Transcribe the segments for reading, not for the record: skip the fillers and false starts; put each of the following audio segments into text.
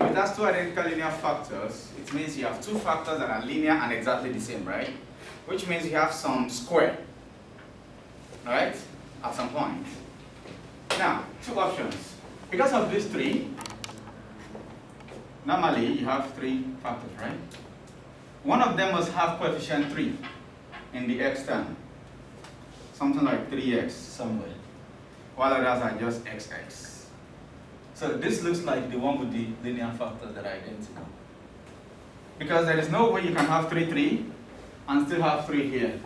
If it has two identical linear factors, it means you have two factors that are linear and exactly the same, right? Which means you have some square, right? At some point. Now, two options. Because of these three, normally you have three factors, right? One of them must have coefficient 3 in the x term. Something like 3x somewhere. While others are just xx. So this looks like the one with the linear factors that are identical. Because there is no way you can have 3, 3 and still have 3 here.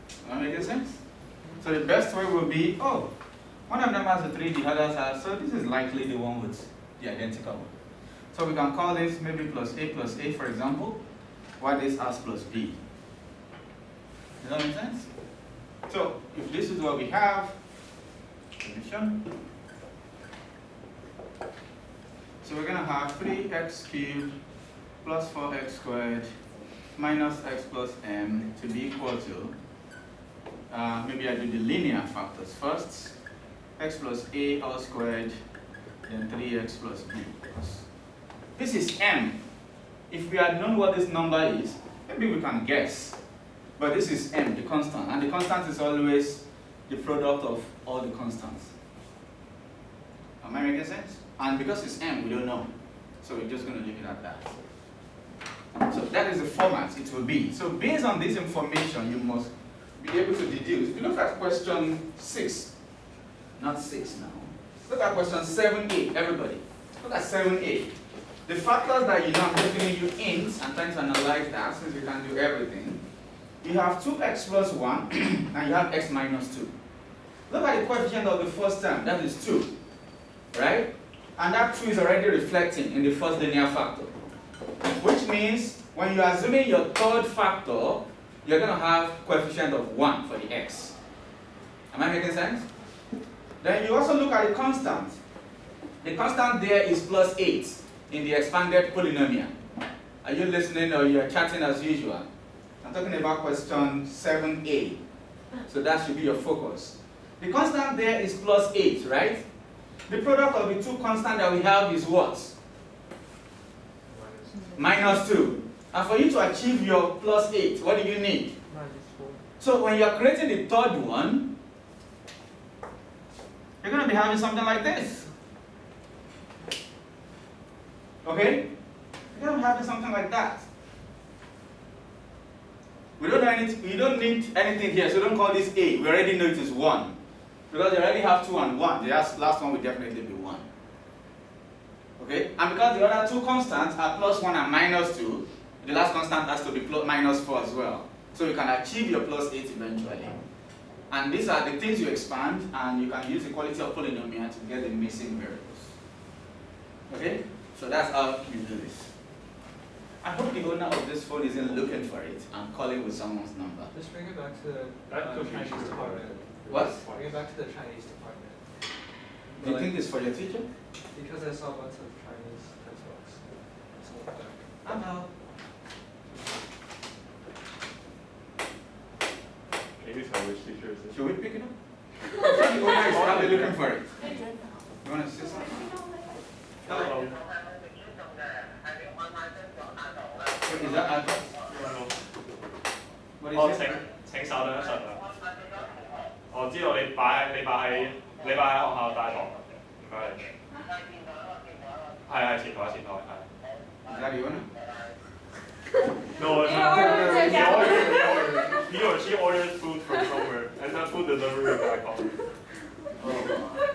Does that make sense? So the best way will be, oh, one of them has a 3, the others have, so this is likely the one with the identical one. So we can call this maybe plus A, for example, while this has plus B. Does that make sense? So if this is what we have, so we're going to have 3x cubed plus 4x squared minus x plus m to be equal to, maybe I do the linear factors first, x plus a all squared, then 3x plus b. This is m. If we had known what this number is, maybe we can guess. But this is m, the constant, and the constant is always the product of all the constants. Am I making sense? And because it's m, we don't know. So we're just going to leave it at that. So that is the format it will be. So based on this information, you must be able to deduce. If you look at question 6, not 6 now. Look at question 7a, everybody. Look at 7a. The factors that you know, I'm just giving you ints and trying to analyze that since we can do everything. You have 2x plus 1 and you have x minus 2. Look at the coefficient of the first term, that is 2, right? And that 2 is already reflecting in the first linear factor. Which means when you are assuming your third factor, you're going to have coefficient of 1 for the x. Am I making sense? Then you also look at the constant. The constant there is plus 8 in the expanded polynomial. Are you listening or you're chatting as usual? I'm talking about question 7a. So that should be your focus. The constant there is plus 8, right? The product of the two constants that we have is what? Minus 2. And for you to achieve your plus 8, what do you need? So when you're creating the third one, you're going to be having something like this. Okay? You're going to be having something like that. We don't need anything here, so don't call this A. We already know it is 1. Because they already have 2 and 1. The last one will definitely be 1. Okay? And because the other two constants are plus 1 and minus 2, the last constant has to be minus 4 as well. So you can achieve your plus 8 eventually. And these are the things you expand, and you can use the quality of polynomial to get the missing variables. Okay? So that's how you do this. I hope the owner of this phone isn't looking for it and calling with someone's number. Just bring it back to the Chinese department. What? Bring it back to the Chinese department. Do you think it's for your teacher? Because I saw a bunch of Chinese textbooks. I know. Can you tell which teacher is it? Should we pick it up? The owner is probably looking for it. You want to say something? Hello. What is that address? What is 請稍等一陣啊！我知道你擺喺學校大堂，唔該你。係前台係。Is that the owner? No, he or she ordered food from somewhere, and that food delivery guy called me.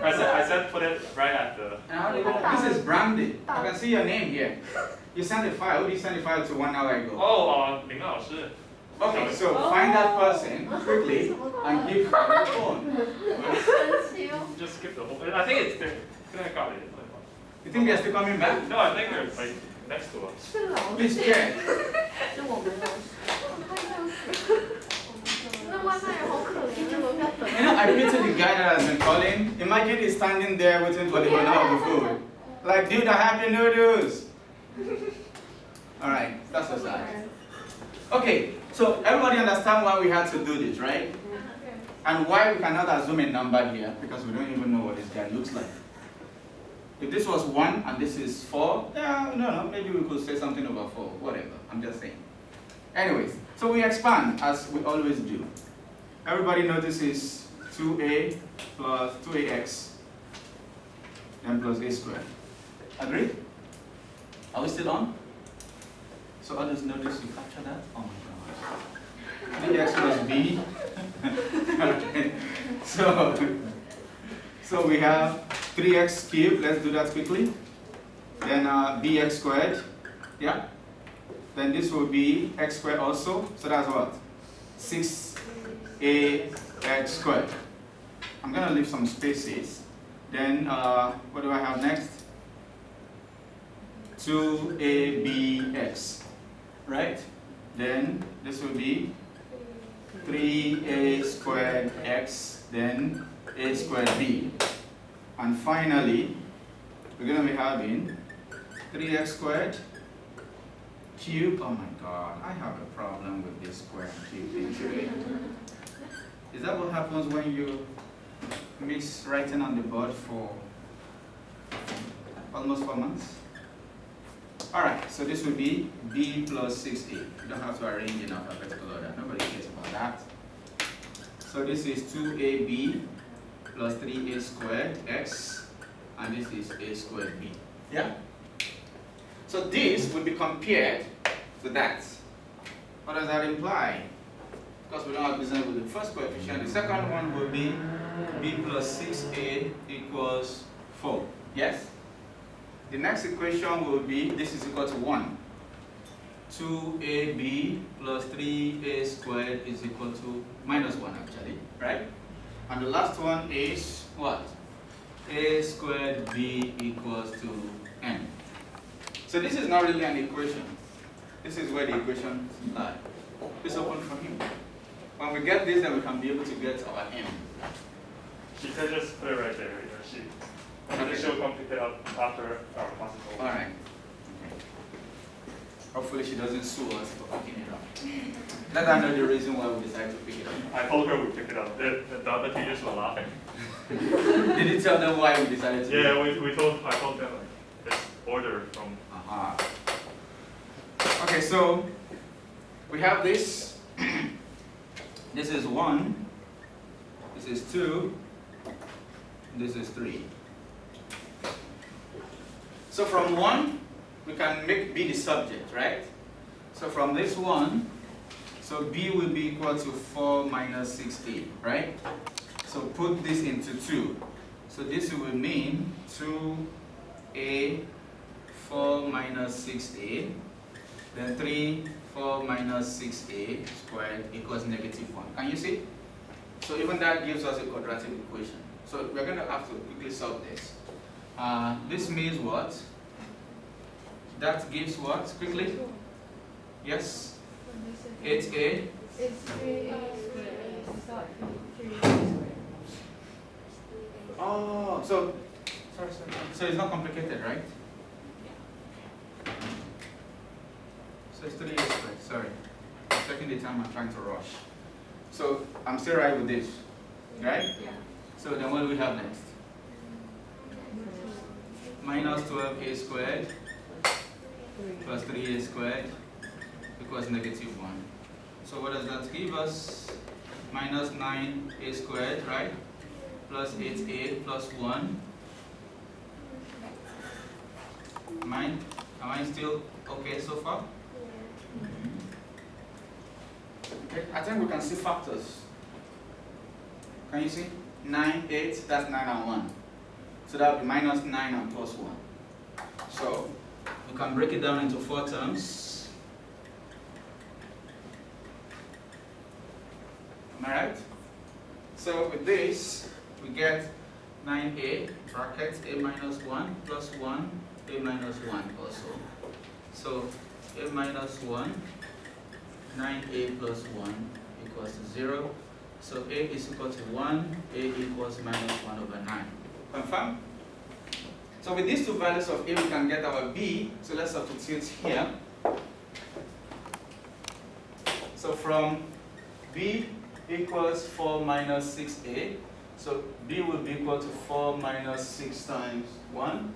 I said put it right at the. This is Brandy. I can see your name here. You sent the file. Who did you send the file to 1 hour ago? Oh, 林老師。 Okay, so find that person quickly and give her the phone. Just skip the whole. I think it's there. I got it. You think they're still coming back? No, I think they're like next to us. Please check. You know, I pity the guy that has been calling. Imagine he's standing there waiting for the owner of the food. Like, dude, I have your noodles. Alright, that's so sad. Okay, so everybody understand why we had to do this, right? And why we cannot assume a number here, because we don't even know what this guy looks like. If this was 1 and this is 4, yeah, no, maybe we could say something over 4, whatever, I'm just saying. Anyways, so we expand as we always do. Everybody notices 2a plus 2ax then plus a squared. Agree? Are we still on? So others notice you capture that? Oh my god. 3x plus b. Okay. So we have 3x cubed, let's do that quickly. Then bx squared, yeah? Then this will be x squared also, so that's what? 6ax squared. I'm gonna leave some spaces. Then what do I have next? 2abx, right? Then this will be 3a squared x, then a squared b. And finally, we're going to be having 3x squared cube. Oh my god, I have a problem with this square and cube thing today. Is that what happens when you miss writing on the board for almost 4 months? Alright, so this will be b plus 6a. You don't have to arrange in alphabetical order. Nobody cares about that. So this is 2ab plus 3a squared x, and this is a squared b. Yeah? So this will be compared to that. What does that imply? Because we don't have business with the first coefficient. The second one will be b plus 6a equals 4. Yes? The next equation will be, this is equal to 1. 2ab plus 3a squared is equal to minus 1 actually, right? And the last one is what? A squared b equals to n. So this is not really an equation. This is where the equations lie. It's open for him. When we get this, then we can be able to get our n. She said just put it right there in her sheet. And then she'll come pick it up after our class is over. Alright. Okay. Hopefully she doesn't sue us for picking it up. Let her know the reason why we decided to pick it up. I told her we'd pick it up. The other teachers were laughing. Did you tell them why we decided to? Yeah, I told them it's order from. Aha. Okay, so we have this. This is 1. This is 2. This is 3. So from 1, we can make b the subject, right? So from this 1, so b will be equal to 4 minus 6a, right? So put this into 2. So this will mean 2a 4 minus 6a, then 3 4 minus 6a squared equals negative 1. Can you see? So even that gives us a quadratic equation. So we're going to have to quickly solve this. This means what? That gives what? Quickly? Yes? 8a? It's 3a squared. Oh, so it's not complicated, right? So it's 3a squared, sorry. I'm taking the time I'm trying to rush. So I'm still right with this, right? Yeah. So then what do we have next? Minus 12a squared plus 3a squared equals negative 1. So what does that give us? Minus 9a squared, right? Plus 8a plus 1. Am I still okay so far? Okay, I think we can see factors. Can you see? 9, 8, that's 9 and 1. So that would be minus 9 and plus 1. So we can break it down into 4 terms. Am I right? So with this, we get 9a bracket a minus 1 plus 1, a minus 1 also. So a minus 1, 9a plus 1 equals to 0. So a is equal to 1, a equals minus 1 over 9. Confirm? So with these two values of a, we can get our b. So let's substitute here. So from b equals 4 minus 6a. So b will be equal to 4 minus 6 times 1.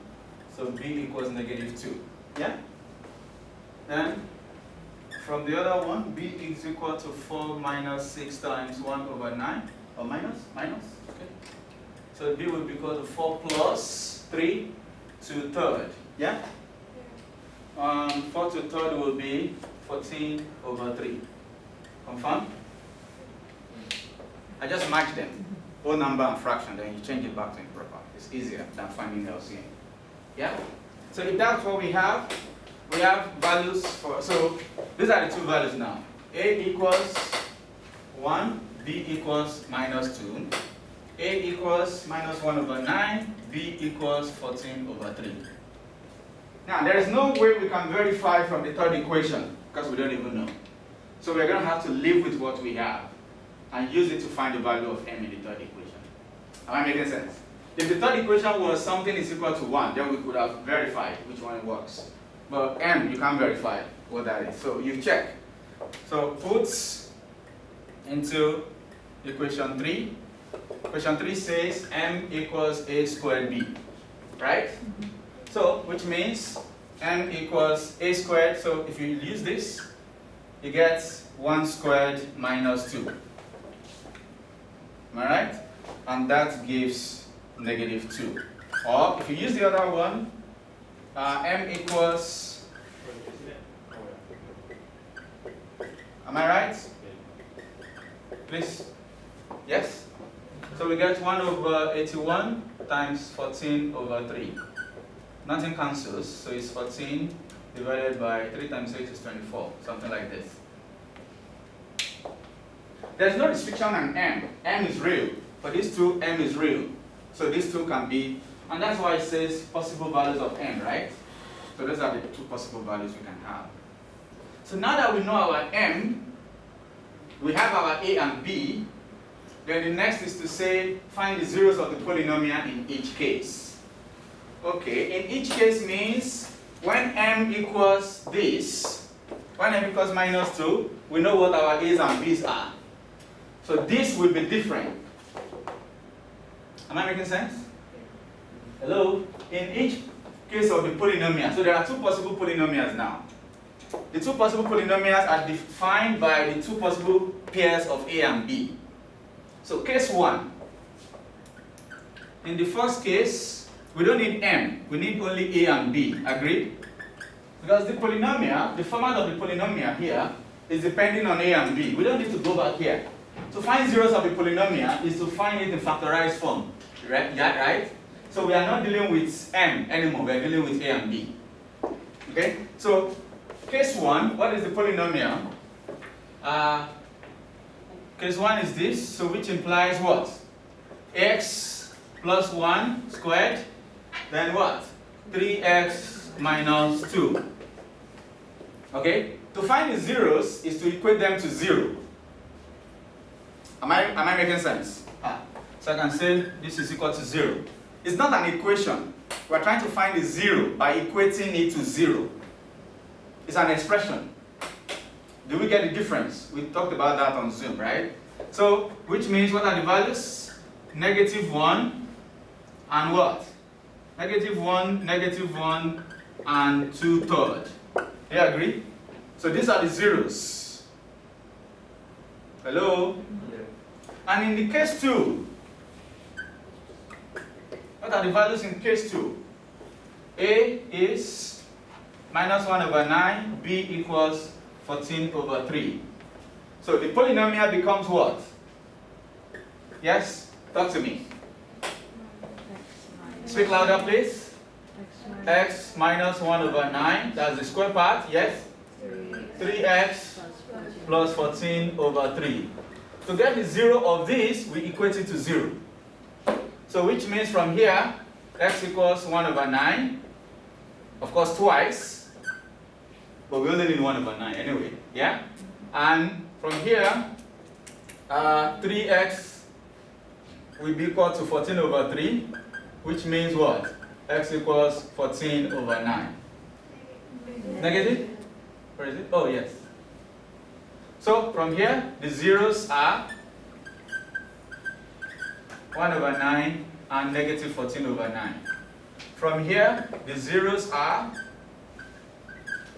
b equals negative 2. Yeah? And from the other one, b is equal to 4 minus 6 times 1 over 9. Or minus? Minus? Okay. So b will be equal to 4 plus 3 to third. Yeah? 4 to third will be 14 over 3. Confirm? I just match them. Whole number and fraction, then you change it back to improper. It's easier than finding LCM. Yeah? So if that's what we have values for, so these are the two values now. A equals 1, B equals minus 2. A equals minus 1 over 9, B equals 14 over 3. Now, there is no way we can verify from the third equation because we don't even know. So we're going to have to live with what we have and use it to find the value of m in the third equation. Am I making sense? If the third equation was something is equal to 1, then we could have verified which one works. But m, you can't verify what that is. So you check. So put into equation 3. Equation 3 says m equals a squared b. Right? So, which means m equals a squared. So if you use this, you get 1 squared minus 2. Am I right? And that gives negative 2. Or if you use the other one, m equals, am I right? Please? Yes? So we get 1 over 81 times 14 over 3. Nothing cancels, so it's 14 divided by 3 times 8 is 24, something like this. There's no restriction on m. M is real. For these two, m is real. So these two can be, and that's why it says possible values of m, right? So those are the two possible values we can have. So now that we know our m, we have our a and b, then the next is to say, find the zeros of the polynomial in each case. Okay, in each case means when m equals this, when m equals minus 2, we know what our a's and b's are. So this will be different. Am I making sense? Hello? In each case of the polynomial, so there are two possible polynomials now. The two possible polynomials are defined by the two possible pairs of a and b. So case 1. In the first case, we don't need m, we need only a and b. Agreed? Because the polynomial, the format of the polynomial here is depending on a and b. We don't need to go back here. To find zeros of the polynomial is to find it in factorized form. Right? Yeah, right? So we are not dealing with m anymore, we are dealing with a and b. Okay? So case 1, what is the polynomial? Case 1 is this, so which implies what? X plus 1 squared, then what? 3x minus 2. Okay? To find the zeros is to equate them to 0. Am I making sense? So I can say this is equal to 0. It's not an equation. We're trying to find the 0 by equating it to 0. It's an expression. Do we get the difference? We talked about that on Zoom, right? So, which means what are the values? Negative 1 and what? Negative 1, and 2/3. Do you agree? So these are the zeros. Hello? Yeah. And in the case 2, what are the values in case 2? A is minus 1 over 9, B equals 14 over 3. So the polynomial becomes what? Yes? Talk to me. Speak louder, please. X minus 1 over 9, that's the square part, yes? 3x plus 14 over 3. To get the 0 of this, we equate it to 0. So which means from here, x equals 1 over 9. Of course, twice. But we only need 1 over 9 anyway. Yeah? And from here, 3x will be equal to 14 over 3. Which means what? X equals 14 over 9. Negative? Where is it? Oh, yes. So from here, the zeros are 1 over 9 and negative 14 over 9. From here, the zeros are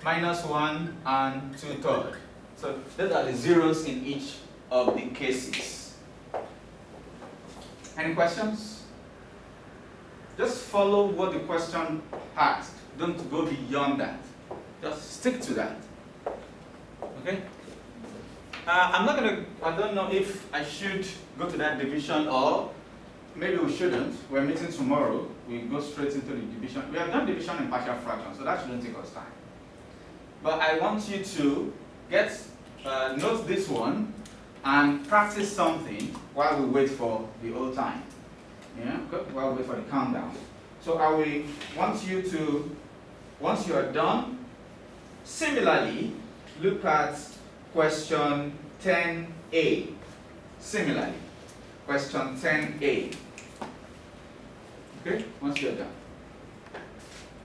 -1 and 2/3. So those are the zeros in each of the cases. Any questions? Just follow what the question asked. Don't go beyond that. Just stick to that. Okay? I'm not gonna, I don't know if I should go to that division or maybe we shouldn't. We're meeting tomorrow. We go straight into the division. We have done division in partial fractions, so that shouldn't take us time. But I want you to note this one and practice something while we wait for the old time. Yeah, while we wait for the countdown. So I will want you to, once you are done, similarly, look at question 10A. Similarly, question 10A. Okay, once you are done.